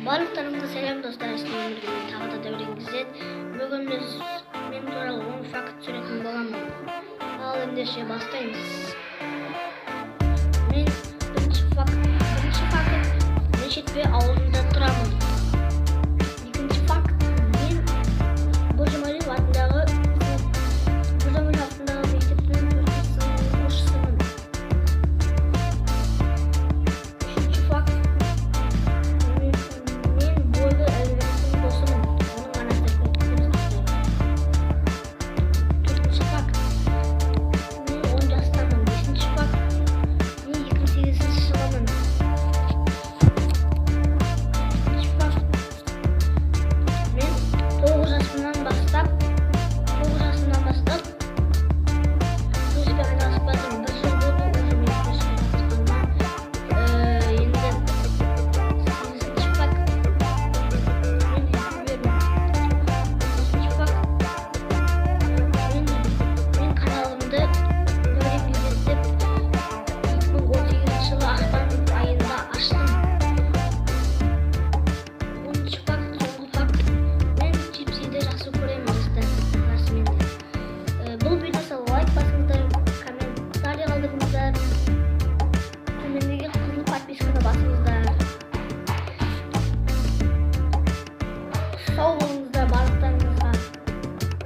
Барлықтарыңызға сәлем достар, істеген біргемен тағы да дәуреңізде. Бүгін біз мен туралы 10 факт сөйлейтін боламын. Ал ендеше бастаймыз. Мен бірінші факт, мен шетпе ауылында тұрамын.